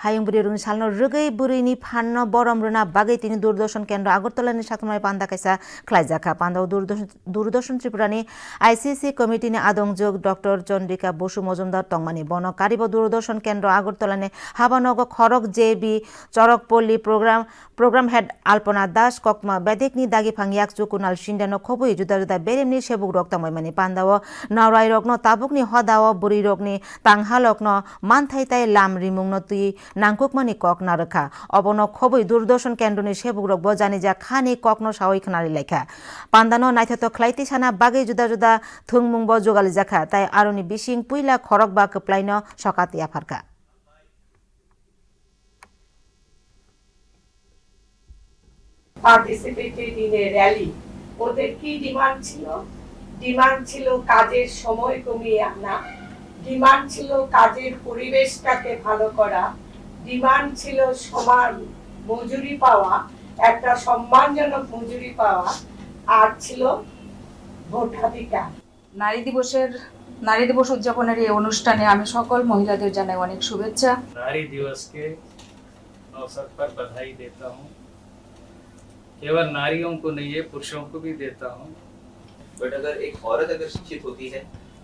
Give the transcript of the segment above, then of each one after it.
हायुं बुरी रुनि सालनो रुगै बुरैनि फान्न बरम रुना बागै तिनि दूरदर्शन केन्द्र आगरतलानि साथमाय पान्दा कायसा ख्लाइजाखा पान्दाव दूरदर्शन त्रिपुरानि आईसीसी कमिटिनि आदंजोग डॉक्टर चंद्रिका बसु मजुमदार तंगमानि बन कारिब दूरदर्शन केन्द्र आगरतलानि हाबानग खरक जेबी चरकपल्ली प्रोग्राम हेड अल्पना दास ककमा बेदेकनि दागी फांगियाक चुकुनाल सिन्डानो खबुई जुदा जुदा बेरेमनि सेबुक रक तंगमानि पान्दाव नावराय रकनो ताबुकनि हदाव बुरी रकनि तांहालकनो मानथाइताय लाम रिमुंनो तुई नांकुकमानि कक नारखा अबनो खबुई दूरदर्शन केन्द्रनि सेबुक रक बजानिजा खानि ककनो सावै खनारि लेखा पान्दानो नाइथतो ख्लाइति साना बागै जुदा जुदा थुंमुंबो जगालि जाखा ताई आरुनि बिसिं पुइला खरक बा कप्लाइनो सकाति आफारका participated in a rally ওদের কি ডিমান্ড ছিল কাজের সময় কমিয়ে আনা ডিমান্ড ছিল কাজের পরিবেশটাকে ভালো করা ডিমান্ড ছিল সমান মজুরি পাওয়া একটা সম্মানজনক মজুরি পাওয়া আর ছিল ভোটাধিকার নারী দিবস উদযাপনের এই অনুষ্ঠানে আমি সকল মহিলাদের জানাই অনেক শুভেচ্ছা। नारी दिवस के अवसर पर बधाई देता हूँ। केवल नारियों को नहीं है पुरुषों को भी देता हूँ। बट अगर एक औरत अगर शिक्षित होती है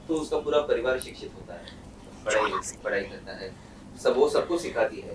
तो उसका पूरा परिवार शिक्षित होता है, पढ़ाई करता है, वो सबको सिखाती है।